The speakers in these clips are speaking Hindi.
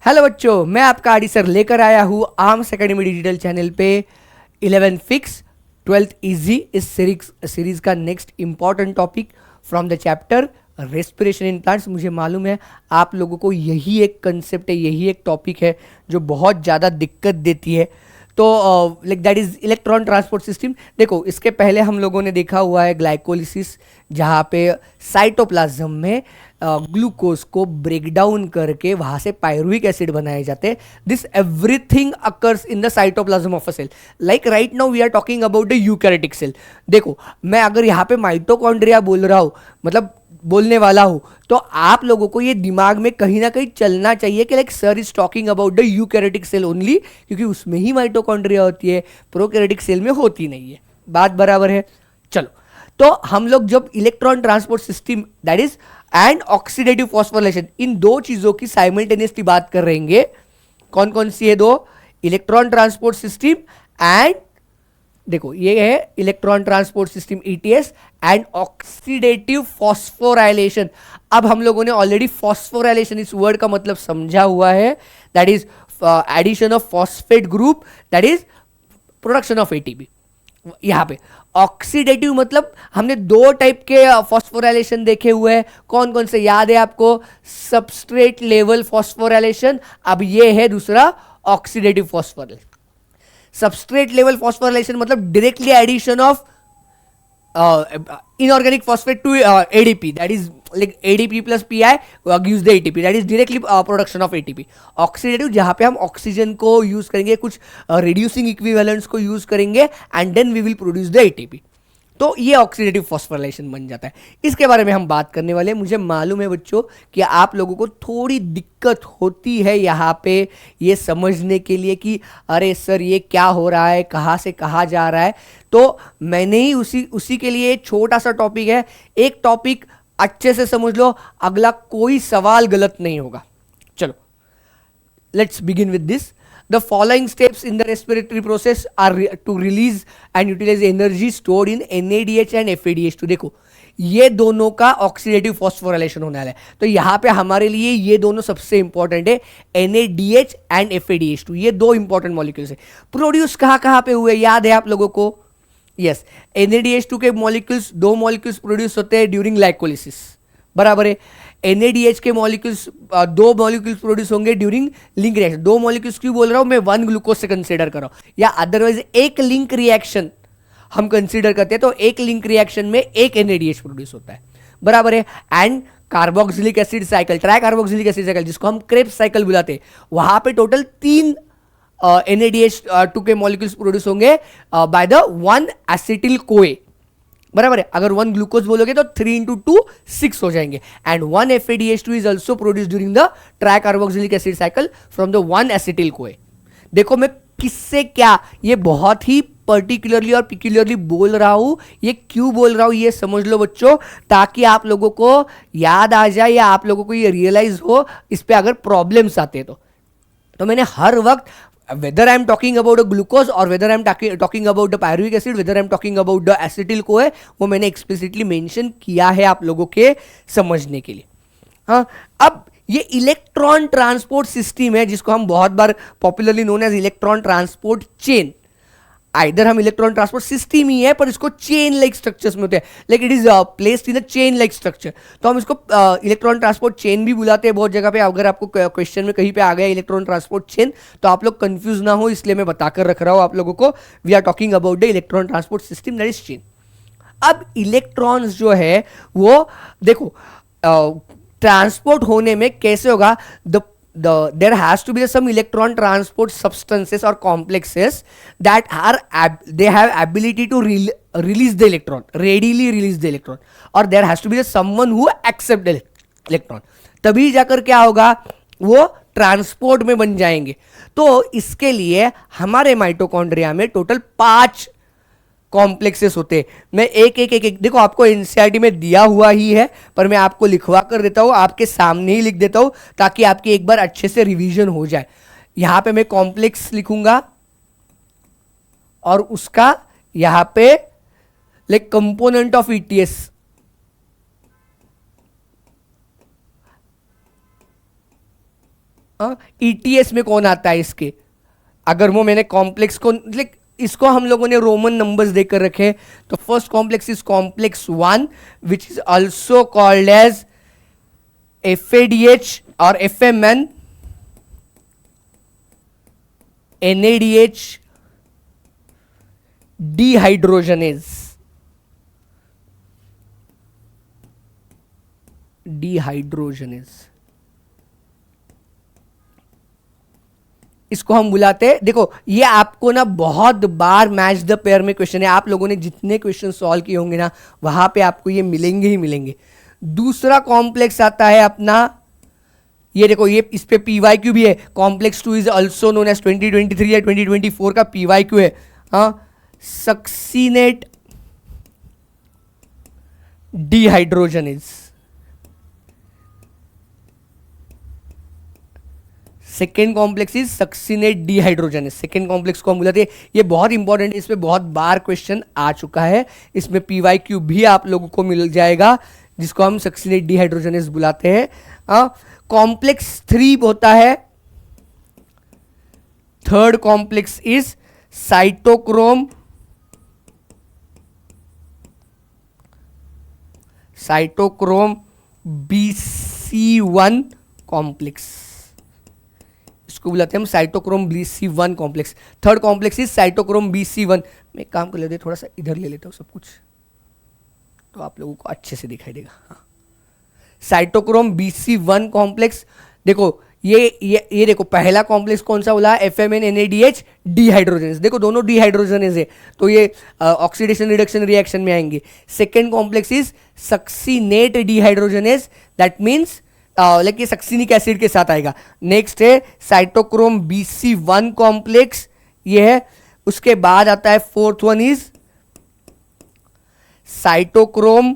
हेलो बच्चों, मैं आपका आदि सर लेकर आया हूँ आर्म्स एकेडमी डिजिटल चैनल पे 11 फिक्स 12th इजी इस सीरीज का next important topic from the chapter respiration in plants. मुझे मालूम है आप लोगों को यही एक कंसेप्ट है, यही एक टॉपिक है जो बहुत ज़्यादा दिक्कत देती है। तो like that is electron transport system. देखो, इसके पहले हम लोगों ने देखा हुआ है ग्लाइकोलिसिस, जहाँ पे साइटोप्लाज्म में ग्लूकोज को ब्रेक डाउन करके वहां से पायरुविक एसिड बनाए जाते हैं। This everything occurs in the cytoplasm of a cell. Like right now we are talking about the eukaryotic cell. देखो, मैं अगर यहाँ पे माइटोकॉन्ड्रिया बोल रहा हूँ, मतलब बोलने वाला हूं, तो आप लोगों को ये दिमाग में कहीं ना कहीं चलना चाहिए कि like sir is talking about the eukaryotic cell only, क्योंकि उसमें ही माइटोकॉन्ड्रिया होती है, प्रोकैरियोटिक सेल में होती नहीं है। बात बराबर है? चलो, तो हम लोग जब electron transport system that is and oxidative phosphorylation, इन दो चीजों की साइमल्टेनियसली बात कर रहेंगे। कौन कौन सी है दो? इलेक्ट्रॉन ट्रांसपोर्ट सिस्टम एंड, देखो ये है electron transport system ETS and oxidative phosphorylation. अब हम लोगों ने ऑलरेडी फॉस्फोराइलेशन इस वर्ड का मतलब समझा हुआ है, that is addition of phosphate group, that is production of ATP. यहां पे ऑक्सीडेटिव मतलब हमने दो टाइप के फॉस्फोराइलेशन देखे हुए हैं। कौन कौन से याद है आपको? Substrate level phosphorylation. अब ये है दूसरा oxidative phosphorylation. Substrate level phosphorylation मतलब directly addition of inorganic phosphate to ADP, that is like ADP plus PI gives the ATP, that is directly production of ATP. Oxidative जहां पे हम ऑक्सीजन को यूज करेंगे, कुछ रिड्यूसिंग इक्विवेलेंट्स को यूज करेंगे and then we will produce the ATP, तो ये ऑक्सीडेटिव फॉस्फोराइलेशन बन जाता है। इसके बारे में हम बात करने वाले हैं। मुझे मालूम है बच्चों कि आप लोगों को थोड़ी दिक्कत होती है यहाँ पे ये समझने के लिए कि अरे सर ये क्या हो रहा है, कहाँ से कहाँ जा रहा है। तो मैंने ही उसी के लिए छोटा सा टॉपिक है, एक टॉपिक अच्छे से समझ लो, अगला कोई सवाल गलत नहीं होगा। चलो, let's begin with this. The following steps in the respiratory process are to release and utilize energy stored in NADH and FADH2। देखो, ये दोनों का ऑक्सीडेटिव फॉस्फोराइलेशन होने वाला है, तो यहाँ पे हमारे लिए ये दोनों सबसे इंपॉर्टेंट है, NADH एंड FADH2। ये दो इंपॉर्टेंट मॉलिक्यूल्स है। प्रोड्यूस कहाँ कहाँ पे हुए, याद है आप लोगों को? यस, NADH2 के मॉलिक्यूल्स, दो मॉलिक्यूल्स प्रोड्यूस होते हैं ड्यूरिंग ग्लाइकोलिसिस, बराबर है। NADH के मॉलिक्यूल्स, दो मॉलिक्यूल्स प्रोड्यूस होंगे ड्यूरिंग लिंक रिएक्शन। दो मॉलिक्यूल्स क्यों बोल रहा हूं मैं? 1 ग्लूकोज से कंसीडर करो, या अदरवाइज एक लिंक रिएक्शन हम कंसीडर करते हैं, तो एक लिंक रिएक्शन में एक NADH प्रोड्यूस होता है, बराबर है। And carboxylic acid cycle, try carboxylic acid cycle, जिसको हम क्रेब्स साइकिल बुलाते हैं, वहां पे टोटल 3 NADH2 के मॉलिक्यूल्स प्रोड्यूस होंगे बाय द 1 एसिटिल कोए, बराबर है। अगर 1 ग्लूकोज बोलोगे तो 3 इंटू 2 6 हो जाएंगे। And 1 FADH2 is also produce during the try carboxylic acid cycle from the 1 acetyl कोए। देखो मैं किससे क्या, ये बहुत ही पर्टिकुलरली और पिक्यूलरली बोल रहा हूं, ये क्यों बोल रहा हूं ये समझ लो बच्चों, ताकि आप लोगों को याद आ जाए या आप लोगों को ये रियलाइज हो इस पे अगर प्रॉब्लम्स आते हैं तो मैंने हर वक्त whether I am talking about a glucose or whether I am talking about the pyruvic acid, whether I am talking about the acetyl CoA, वो मैंने एक्सप्लिसिटली मेंशन किया है आप लोगों के समझने के लिए। हाँ, अब ये इलेक्ट्रॉन ट्रांसपोर्ट सिस्टम है जिसको हम बहुत बार popularly known as electron transport chain. Either हम इलेक्ट्रॉन ट्रांसपोर्ट सिस्टम ही है पर इसको चेन लाइक स्ट्रक्चर्स में होते हैं, like it is placed in a chain like structure, तो हम इसको इलेक्ट्रॉन ट्रांसपोर्ट चेन भी बुलाते हैं बहुत जगह पे। अगर आपको क्वेश्चन में कहीं पे आ गया इलेक्ट्रॉन ट्रांसपोर्ट चेन तो आप लोग कंफ्यूज ना हो, इसलिए मैं बताकर रख रहा हूं आप लोगों को। We are talking about the electron transport system that is chain. अब इलेक्ट्रॉन्स जो है वो देखो ट्रांसपोर्ट होने में कैसे होगा, there has to be some electron transport substances or complexes that they have ability to release the electron, readily release the electron, or there has to be someone who accept the electron, तभी जाकर क्या होगा, वो ट्रांसपोर्ट में बन जाएंगे। तो इसके लिए हमारे माइटोकॉन्ड्रिया में टोटल 5 कॉम्प्लेक्सेस होते हैं। मैं एक देखो आपको एनसीईआरटी में दिया हुआ ही है पर मैं आपको लिखवा कर देता हूं, आपके सामने ही लिख देता हूं ताकि आपकी एक बार अच्छे से रिवीजन हो जाए। यहां पे मैं कॉम्प्लेक्स लिखूंगा और उसका यहां पे like component of ETS, ETS में कौन आता है इसके, अगर वो मैंने कॉम्प्लेक्स को लाइक इसको हम लोगों ने रोमन नंबर्स देकर रखे, तो first complex is complex 1 which is also called as FADH और FMN, NADH dehydrogenase, इसको हम बुलाते हैं। देखो ये आपको ना बहुत बार मैच द पेयर में क्वेश्चन है, आप लोगों ने जितने क्वेश्चन सॉल्व किए होंगे ना वहां पे आपको ये मिलेंगे ही मिलेंगे। दूसरा कॉम्प्लेक्स आता है अपना, ये देखो ये इस पे PYQ भी है, complex 2 is also known as 2023 या 2024 का PYQ है, हाँ, succinate dehydrogenase. Second complex is succinate dehydrogenase, second complex को हम बुलाते हैं। ये बहुत इंपॉर्टेंट है, इस पे बहुत बार क्वेश्चन आ चुका है, इसमें PYQ भी आप लोगों को मिल जाएगा, जिसको हम सक्सीनेट डिहाइड्रोजनेज बुलाते हैं। कॉम्प्लेक्स 3 होता है, third complex is cytochrome BC1 complex, इसको बुलाते हैं हम cytochrome BC1 complex. Third complex is cytochrome BC1। मैं एक काम कर लेते, थोड़ा सा इधर ले लेता हूँ सब कुछ, तो आप लोगों को अच्छे से दिखाई देगा। हाँ, साइटोक्रोम BC1 कॉम्प्लेक्स, देखो ये देखो पहला कॉम्प्लेक्स कौन सा बोला, FMN NADH डिहाइड्रोजनेज, देखो दोनों डिहाइड्रोजनेज है, तो ये ऑक्सीडेशन रिडक्शन रिएक्शन में आएंगे। Second complex is succinate dehydrogenase, that means like ये सक्सीनिक एसिड के साथ आएगा। नेक्स्ट है साइटोक्रोम BC1 कॉम्प्लेक्स, ये है। उसके बाद आता है fourth one is cytochrome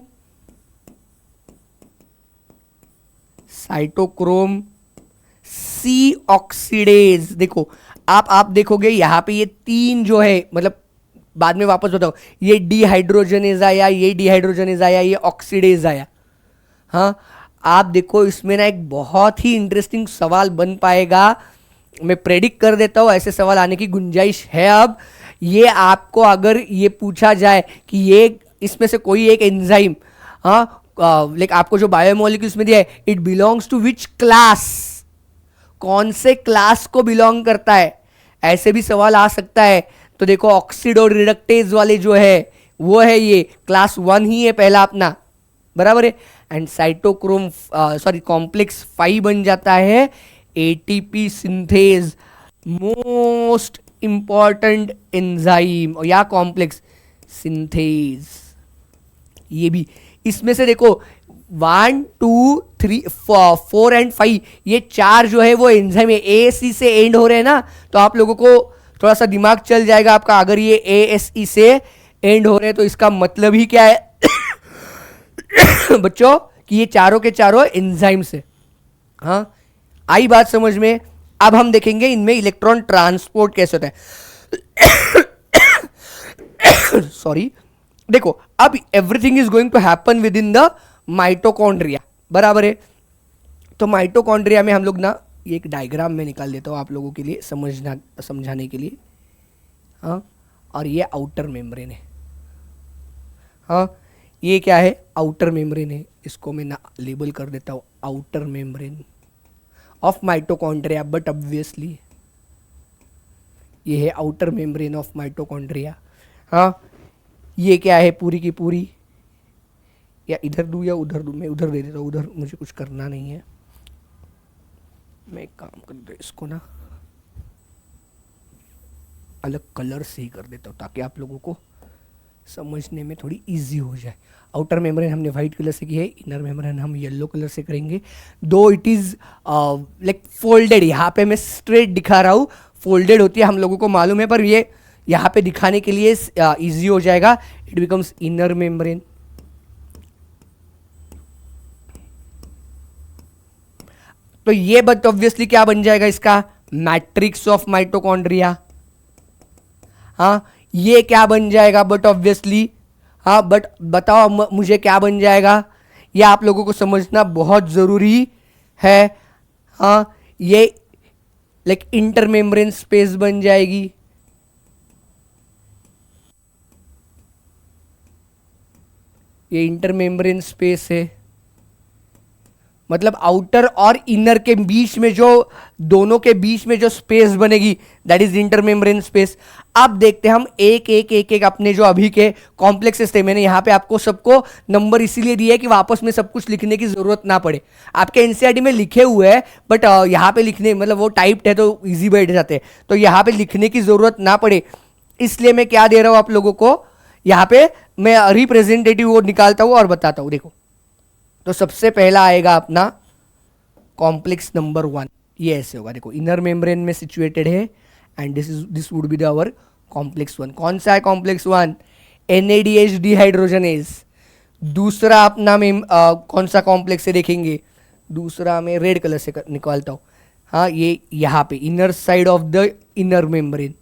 C oxidase. देखो आप देखोगे यहां पे ये 3 जो है, मतलब बाद में वापस बताओ, ये डिहाइड्रोजनेज आया, ये डिहाइड्रोजनेज आया, ये ऑक्सीडेज आया। हाँ, आप देखो इसमें ना एक बहुत ही इंटरेस्टिंग सवाल बन पाएगा, मैं प्रेडिक्ट कर देता हूं ऐसे सवाल आने की गुंजाइश है। अब ये आपको अगर ये पूछा जाए कि ये इसमें से कोई एक एंजाइम, हाँ लाइक आपको जो बायोमोलिक्यूल्स में दिया है, it belongs to which class, कौन से क्लास को बिलोंग करता है, ऐसे भी सवाल आ सकता है। तो देखो ऑक्सीडो रिडक्टेज वाले जो है वो है ये क्लास 1 ही है पहला अपना, बराबर है। एंड साइटोक्रोम कॉम्प्लेक्स 5 बन जाता है ATP synthase, most important enzyme या कॉम्प्लेक्स सिंथेज। ये भी इसमें से देखो 1 2 3 4 एंड 5 ये 4 जो है वो एंजाइम है, ASE से एंड हो रहे हैं ना, तो आप लोगों को थोड़ा सा दिमाग चल जाएगा आपका, अगर ये ASE से एंड हो रहे हैं तो इसका मतलब ही क्या है बच्चों कि ये चारों के चारों एंजाइम्स है। हाँ, आई बात समझ में। अब हम देखेंगे इनमें इलेक्ट्रॉन ट्रांसपोर्ट कैसे होता है। सॉरी, देखो अब everything is going to happen within the mitochondria, बराबर है। तो माइटोकॉन्ड्रिया में हम लोग ना ये एक डायग्राम में निकाल देता हूँ आप लोगों के लिए समझाने के लिए। हाँ, और ये आउटर मेम्ब्रेन है। हाँ, ये क्या है, आउटर मेम्ब्रेन है, इसको मैं ना लेबल कर देता हूँ outer membrane of mitochondria, but obviously ये है आउटर मेम्ब्रेन ऑफ माइटोकॉन्ड्रिया। हाँ, ये क्या है पूरी की पूरी, या इधर दूँ या उधर दूँ, मैं उधर दे देता हूँ, उधर मुझे कुछ करना नहीं है। मैं एक काम कर दे, इसको ना अलग कलर से ही कर देता हूँ ताकि आप लोगों को समझने में थोड़ी इजी हो जाए। आउटर मेम्ब्रेन हमने वाइट कलर से की है, इनर मेम्ब्रेन हम येलो कलर से करेंगे। दो इट इज लाइक फोल्डेड, यहाँ पे मैं स्ट्रेट दिखा रहा हूँ, फोल्डेड होती है हम लोगों को मालूम है, पर ये यहाँ पे दिखाने के लिए इजी हो जाएगा। It becomes inner membrane. तो ये बट ऑब्वियसली क्या बन जाएगा इसका, मैट्रिक्स ऑफ माइटोकॉन्ड्रिया। हाँ, ये क्या बन जाएगा बट ऑब्वियसली, हाँ बट बताओ मुझे क्या बन जाएगा, ये आप लोगों को समझना बहुत ज़रूरी है। हाँ, ये लाइक इंटरमेम्ब्रेन स्पेस बन जाएगी। ये इंटरमेम्ब्रेन स्पेस है, मतलब आउटर और इनर के बीच में जो, दोनों के बीच में जो स्पेस बनेगी दैट इज इंटरमेम्ब्रेन स्पेस। अब देखते हैं हम एक एक एक एक अपने जो अभी के कॉम्प्लेक्सेस थे, मैंने यहाँ पे आपको सबको नंबर इसीलिए दिया है कि वापस में सब कुछ लिखने की जरूरत ना पड़े। आपके एनसीईआरटी में लिखे हुए हैं बट यहाँ पे लिखने मतलब वो टाइप्ड है तो ईजी बैठ जाते हैं, तो यहाँ पे लिखने की जरूरत ना पड़े इसलिए मैं क्या दे रहा हूँ आप लोगों को, यहाँ पे मैं रिप्रेजेंटेटिव वो निकालता हूँ और बताता हूँ। देखो तो सबसे पहला आएगा अपना कॉम्प्लेक्स नंबर 1, ये ऐसे होगा, देखो इनर मेम्ब्रेन में सिचुएटेड है and this would be the our complex 1। कौन सा है कॉम्प्लेक्स 1? NADH dehydrogenase. दूसरा अपना कौन सा कॉम्प्लेक्स है देखेंगे, दूसरा मैं रेड कलर से निकालता हूँ, हाँ ये यहाँ पे inner side of the inner membrane,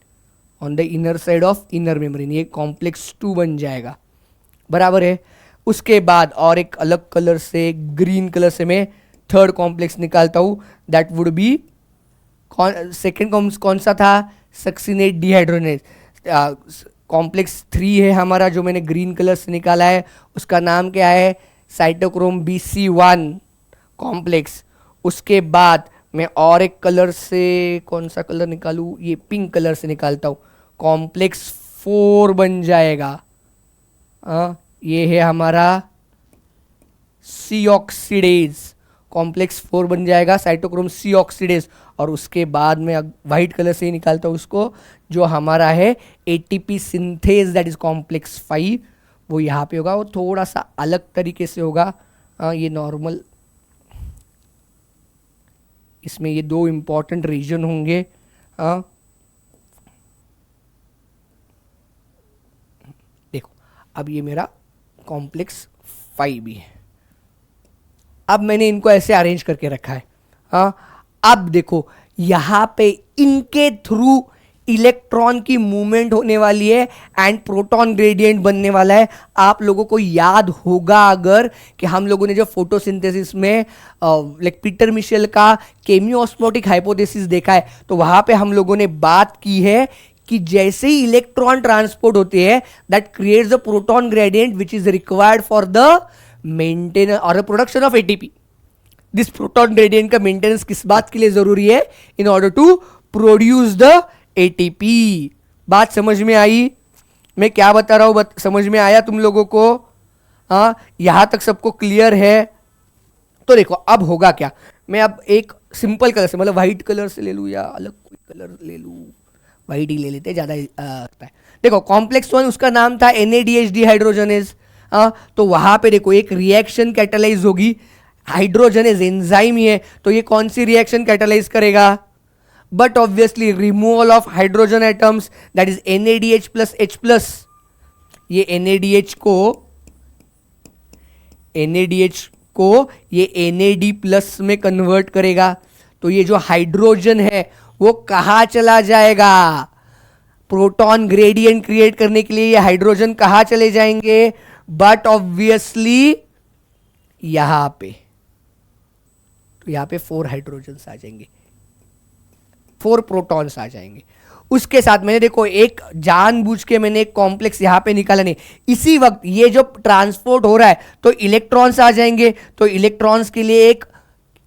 on the inner side of inner membrane, ये कॉम्प्लेक्स 2 बन जाएगा, बराबर है। उसके बाद और एक अलग कलर से, ग्रीन कलर से मैं थर्ड कॉम्प्लेक्स निकालता हूँ, दैट वुड बी सेकेंड कौन सा था? Succinate dehydrogenase. कॉम्प्लेक्स 3 है हमारा जो मैंने ग्रीन कलर से निकाला है, उसका नाम क्या है? Cytochrome BC1 complex. उसके बाद मैं और एक कलर से, कौन सा कलर निकालूँ, ये पिंक कलर से निकालता हूँ, कॉम्प्लेक्स 4 बन जाएगा। ये है हमारा सी ऑक्सीडेज, कॉम्प्लेक्स 4 बन जाएगा, साइटोक्रोम सी ऑक्सीडेज। और उसके बाद में वाइट कलर से ही निकालता हूँ उसको, जो हमारा है ATP synthase that is complex 5, वो यहाँ पे होगा, वो थोड़ा सा अलग तरीके से होगा। ये नॉर्मल, इसमें ये 2 इंपॉर्टेंट रीजन होंगे। देखो अब ये मेरा कॉम्प्लेक्स 5 भी है, अब मैंने इनको ऐसे अरेंज करके रखा है। अब देखो यहां पे इनके थ्रू इलेक्ट्रॉन की मूवमेंट होने वाली है एंड प्रोटॉन ग्रेडियंट बनने वाला है। आप लोगों को याद होगा अगर कि हम लोगों ने जो फोटोसिंथेसिस में लाइक पीटर मिशेल का केमियोस्मोटिक हाइपोथेसिस देखा है, तो वहां पे हम लोगों ने बात की है कि जैसे ही इलेक्ट्रॉन ट्रांसपोर्ट होते हैं that creates the proton gradient which is required for the maintenance और production of ATP। This proton gradient का मेंटेनेंस किस बात के लिए जरूरी है? In order to produce the ATP। बात समझ में आई? मैं क्या बता रहा हूं, समझ में आया तुम लोगों को? यहां तक सबको क्लियर है? तो देखो अब होगा क्या, मैं अब एक सिंपल कलर से, मतलब व्हाइट कलर से ले लूं या अलग कोई कलर ले लूं, व्हाइट ही ले लेते ज्यादा आता है। देखो कॉम्प्लेक्स 1 उसका नाम था NADH डिहाइड्रोजनेज। तो वहां पे देखो एक रिएक्शन कैटालाइज होगी, हाइड्रोजनेज एंजाइम ही है, तो ये कौन सी रिएक्शन कैटालाइज करेगा? But obviously removal of hydrogen atoms that is NADH plus H+। ये NADH को ये NAD प्लस में कन्वर्ट करेगा, तो ये जो हाइड्रोजन है वो कहां चला जाएगा? प्रोटॉन ग्रेडियंट क्रिएट करने के लिए ये हाइड्रोजन कहां चले जाएंगे? बट ऑब्वियसली यहां पे, तो यहां पे 4 हाइड्रोजन्स आ जाएंगे, 4 प्रोटॉन्स आ जाएंगे। उसके साथ मैंने देखो एक जानबूझ के मैंने एक कॉम्प्लेक्स यहां पे निकाला नहीं, इसी वक्त ये जो ट्रांसपोर्ट हो रहा है तो इलेक्ट्रॉन्स आ जाएंगे, तो इलेक्ट्रॉन्स के लिए एक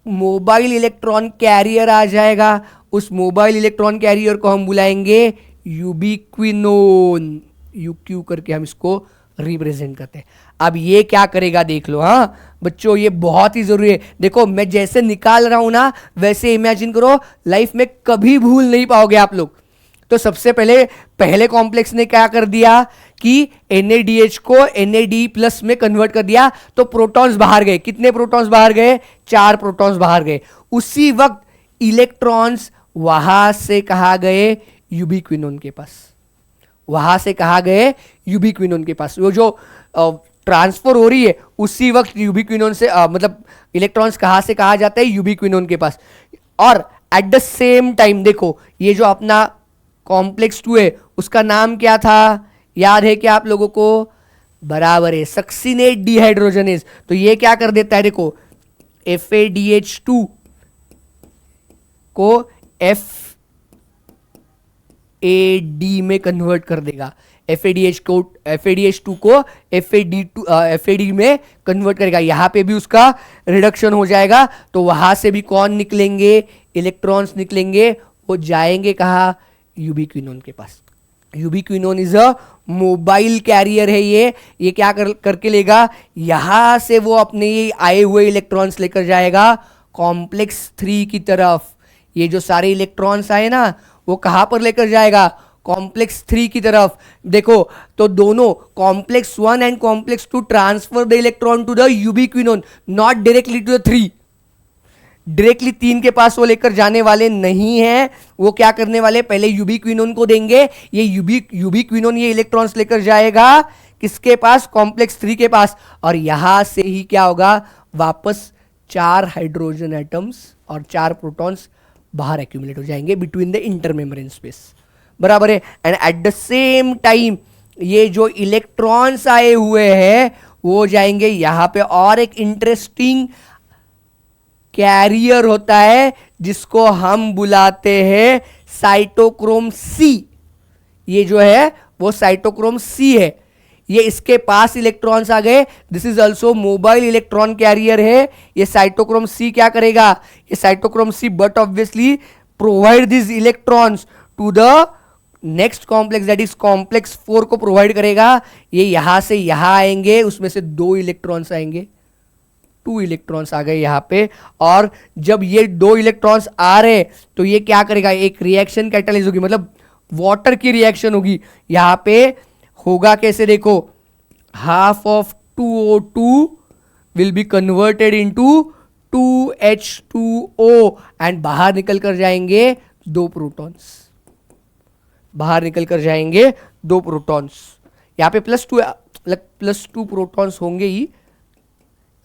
मोबाइल इलेक्ट्रॉन कैरियर आ जाएगा। उस मोबाइल इलेक्ट्रॉन कैरियर को हम बुलाएंगे यूबिक्विनोन, UQ करके हम इसको रिप्रेजेंट करते हैं। अब ये क्या करेगा देख लो। बच्चों ये बहुत ही जरूरी है, देखो मैं जैसे निकाल रहा हूं ना वैसे इमेजिन करो, लाइफ में कभी भूल नहीं पाओगे आप लोग। तो सबसे पहले कॉम्प्लेक्स ने क्या कर दिया कि NADH को NAD+ में कन्वर्ट कर दिया, तो प्रोटॉन्स बाहर गए। कितने प्रोटॉन्स बाहर गए? 4 प्रोटॉन्स बाहर गए। उसी वक्त इलेक्ट्रॉन्स वहां से कहा गए? यूबिक्विनोन के पास। वहां से कहा गए? यूबिक्विनोन के पास। वो जो ट्रांसफर हो रही है उसी वक्त यूबिक्विनोन से मतलब इलेक्ट्रॉन्स कहां से कहा जाता है? यूबिक्विनोन के पास। और एट द सेम टाइम देखो ये जो अपना कॉम्प्लेक्स 2 है उसका नाम क्या था? याद है क्या आप लोगों को? बराबर है, सक्सिनेट डिहाइड्रोजनेज। तो ये क्या कर देता है देखो, FADH2 को F FAD में कन्वर्ट कर देगा, FADH2 को FAD में कन्वर्ट करेगा, यहाँ पे भी उसका रिडक्शन हो जाएगा। तो वहां से भी कौन निकलेंगे, इलेक्ट्रॉन्स निकलेंगे, वो जाएंगे कहाँ, यूबिक्विनोन के पास। Ubiquinone is a mobile carrier है, ये क्या करके लेगा, यहां से वो अपने ये आए हुए इलेक्ट्रॉन्स लेकर जाएगा कॉम्प्लेक्स 3 की तरफ। ये जो सारे इलेक्ट्रॉन्स आए ना, वो कहां पर लेकर जाएगा, कॉम्प्लेक्स 3 की तरफ। देखो तो दोनों complex 1 and complex 2 transfer the electron to the ubiquinone, not directly to the 3। Directly 3 के पास वो लेकर जाने वाले नहीं है, वो क्या करने वाले, पहले यूबिक्विनोन को देंगे, ये यूबिक्विनोन ये इलेक्ट्रॉन्स लेकर जाएगा किसके पास, कॉम्प्लेक्स 3 के पास। और यहां से ही क्या होगा, वापस 4 हाइड्रोजन एटम्स और 4 प्रोटॉन्स बाहर एक्यूमुलेट हो जाएंगे बिटवीन द इंटरमेम्ब्रेन स्पेस, बराबर है। And at the same time ये जो इलेक्ट्रॉन्स आए हुए हैं वो जाएंगे यहां पे, और एक इंटरेस्टिंग कैरियर होता है जिसको हम बुलाते हैं साइटोक्रोम सी। ये जो है वो साइटोक्रोम सी है, ये इसके पास इलेक्ट्रॉन्स आ गए, this is also mobile electron carrier है। ये साइटोक्रोम सी क्या करेगा, ये cytochrome c but obviously provide this electrons to the next complex, that is complex 4 को प्रोवाइड करेगा। ये यहां से यहां आएंगे, उसमें से 2 इलेक्ट्रॉन्स आएंगे, 2 इलेक्ट्रॉन्स आ गए यहां पे। और जब ये 2 इलेक्ट्रॉन्स आ रहे तो ये क्या करेगा, एक रिएक्शन कैटालिस्ट होगी, मतलब वाटर की रिएक्शन होगी। यहां पे होगा कैसे, देखो half of 2O2 will be converted into 2H2O and बाहर निकल कर जाएंगे 2 प्रोटॉन्स, बाहर निकल कर जाएंगे 2 प्रोटॉन्स। यहां पे +2 प्रोटॉन्स होंगे ही,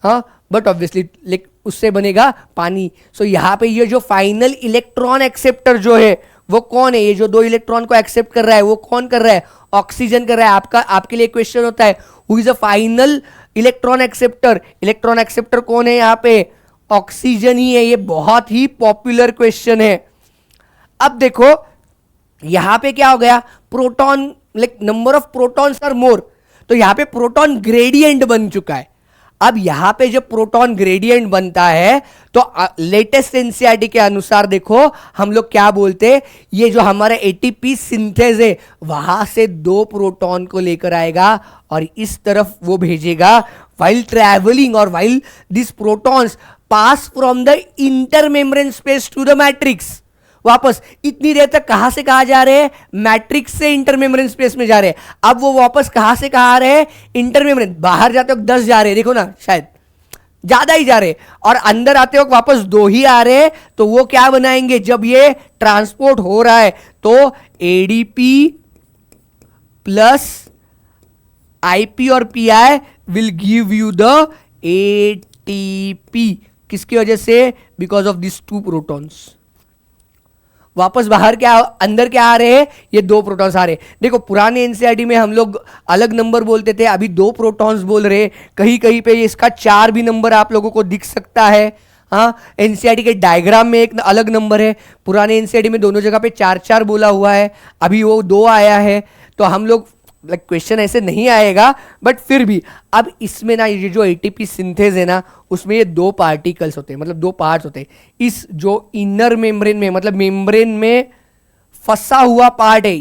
हाँ, बट ऑब्वियसली उससे बनेगा पानी। सो यहां पे ये जो फाइनल इलेक्ट्रॉन एक्सेप्टर जो है वो कौन है, ये जो 2 इलेक्ट्रॉन को एक्सेप्ट कर रहा है वो कौन कर रहा है, ऑक्सीजन कर रहा है। आपके लिए क्वेश्चन होता है who is a final electron acceptor, electron acceptor कौन है यहाँ पे, ऑक्सीजन ही है। ये बहुत ही पॉपुलर क्वेश्चन है। अब देखो यहां पे क्या हो गया, proton number of protons are more, तो यहां पे प्रोटॉन ग्रेडियंट बन चुका है। अब यहां पे जब प्रोटॉन ग्रेडियंट बनता है तो लेटेस्ट एनसीईआरटी के अनुसार देखो हम लोग क्या बोलते हैं, ये जो हमारा एटीपी सिंथेज है वहां से 2 प्रोटॉन को लेकर आएगा और इस तरफ वो भेजेगा, while ट्रैवलिंग और while this protons pass from the intermembrane space to the matrix, वापस इतनी देर तक कहां से कहां जा रहे हैं, मैट्रिक्स से इंटरमेम्ब्रेन स्पेस में जा रहे हैं। अब वो वापस कहां से कहां आ रहे हैं, इंटरमेम्ब्रेन, बाहर जाते वक्त 10 जा रहे हैं, देखो ना शायद ज्यादा ही जा रहे, और अंदर आते वक्त वापस 2 ही आ रहे हैं। तो वो क्या बनाएंगे, जब ये ट्रांसपोर्ट हो रहा है तो एडीपी प्लस आईपी और pi will give you the ATP, किसकी वजह से, बिकॉज ऑफ दिस 2 प्रोटॉन्स। वापस बाहर क्या, अंदर क्या आ रहे हैं, ये 2 प्रोटॉन्स आ रहे हैं। देखो पुराने एनसीईआरटी में हम लोग अलग नंबर बोलते थे, अभी 2 प्रोटॉन्स बोल रहे, कहीं कहीं पे इसका 4 भी नंबर आप लोगों को दिख सकता है। हाँ, एनसीईआरटी के डायग्राम में एक अलग नंबर है, पुराने एनसीईआरटी में दोनों जगह पे 4-4 बोला हुआ है, अभी वो 2 आया है। तो हम लोग क्वेश्चन ऐसे नहीं आएगा, बट फिर भी अब इसमें ना ये जो एटीपी सिंथेज है ना, उसमें ये 2 पार्टिकल्स होते हैं, मतलब 2 पार्ट्स होते हैं। इस जो इनर मेम्ब्रेन में, मतलब मेम्ब्रेन में फंसा हुआ पार्ट है,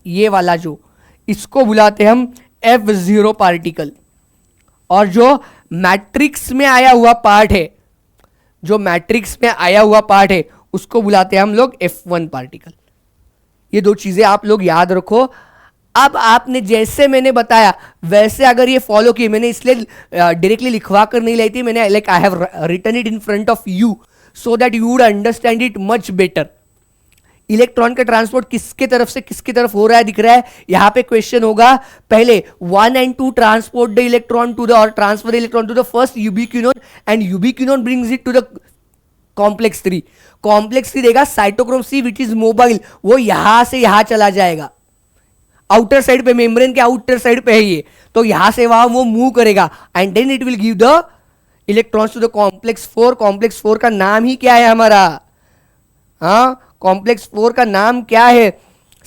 ये वाला जो, इसको बुलाते हम F0 पार्टिकल। और जो मैट्रिक्स में आया हुआ पार्ट है, जो मैट्रिक्स में आया हुआ पार्ट है उसको बुलाते हैं हम लोग F1 पार्टिकल। ये 2 चीजें आप लोग याद रखो। अब आपने जैसे मैंने बताया वैसे अगर ये फॉलो किए, मैंने इसलिए डायरेक्टली लिखवा कर नहीं लाई थी, मैंने I have written it in front of you so that you would understand it much better. Electron का ट्रांसपोर्ट किसके तरफ से किसकी तरफ हो रहा है दिख रहा है, यहां पे क्वेश्चन होगा, पहले 1 and 2 transport the electron to the, और transfer electron to the first ubiquinone and ubiquinone brings it to the complex 3। Complex 3 देगा cytochrome C which is mobile, वो यहां से यहां चला जाएगा, आउटर साइड पे, मेम्ब्रेन के आउटर साइड पे है ये, तो यहां से वहां वो मूव करेगा and then it will give the electrons to the complex 4। Complex 4 का नाम ही क्या है हमारा, हाँ, कॉम्प्लेक्स 4 का नाम क्या है,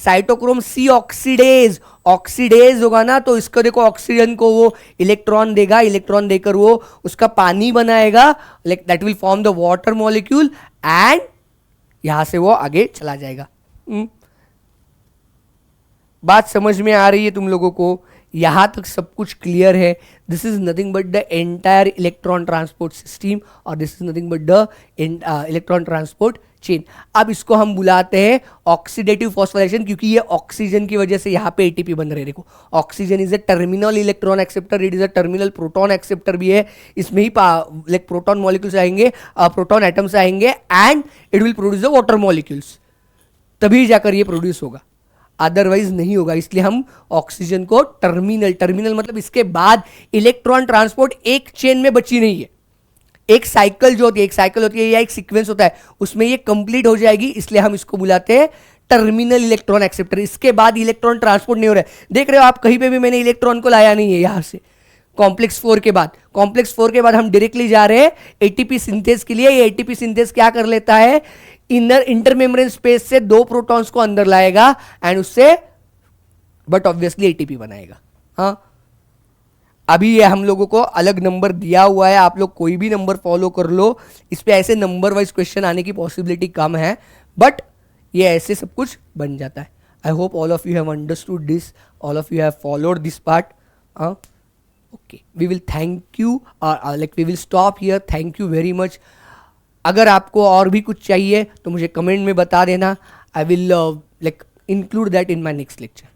साइटोक्रोम सी ऑक्सीडेज, ऑक्सीडेज होगा ना तो इसको देखो, ऑक्सीजन को वो इलेक्ट्रॉन देगा, इलेक्ट्रॉन देकर वो उसका पानी बनाएगा, like that will form the water molecule and यहां से वो आगे चला जाएगा। बात समझ में आ रही है तुम लोगों को? यहां तक सब कुछ क्लियर है? This is nothing but the entire electron transport system और this is nothing but the electron transport chain. अब इसको हम बुलाते हैं ऑक्सीडेटिव फॉस्फोराइलेशन, क्योंकि ये ऑक्सीजन की वजह से यहां पे एटीपी बन रहे हैं। देखो, oxygen is a terminal electron acceptor, it is a terminal proton acceptor भी है। इसमें ही लाइक प्रोटॉन मॉलिक्यूल्स आएंगे, प्रोटॉन एटम्स आएंगे and it will produce the water molecules, तभी जाकर ये प्रोड्यूस होगा, अदरवाइज नहीं होगा। इसलिए हम ऑक्सीजन को टर्मिनल, टर्मिनल मतलब इसके बाद इलेक्ट्रॉन ट्रांसपोर्ट एक चेन में बची नहीं है, एक साइकिल जो होती है, एक साइकिल होती है या एक सीक्वेंस होता है, उसमें ये कंप्लीट हो जाएगी, इसलिए हम इसको बुलाते हैं टर्मिनल इलेक्ट्रॉन एक्सेप्टर। इसके बाद इलेक्ट्रॉन ट्रांसपोर्ट नहीं हो रहा है। देख रहे हो आप, कहीं पे भी मैंने इलेक्ट्रॉन को लाया नहीं है यहां से। कॉम्प्लेक्स 4 के बाद, कॉम्प्लेक्स 4 के बाद हम डायरेक्टली जा रहे हैं एटीपी सिंथेस के लिए। ये एटीपी सिंथेस क्या कर लेता है, इनर इंटरमेम्ब्रेन स्पेस से 2 प्रोटॉन्स को अंदर लाएगा एंड उससे बट ऑब्वियसली एटीपी बनाएगा। हाँ, अभी ये हम लोगों को अलग नंबर दिया हुआ है, आप लोग कोई भी नंबर फॉलो कर लो, इस पे ऐसे नंबर वाइज क्वेश्चन आने की पॉसिबिलिटी कम है, बट ये ऐसे सब कुछ बन जाता है। I hope all of you have understood this, all of you have followed this part. Okay, we will thank you, like we will stop here. Thank you very much. अगर आपको और भी कुछ चाहिए तो मुझे कमेंट में बता देना, I will like include that in my next lecture.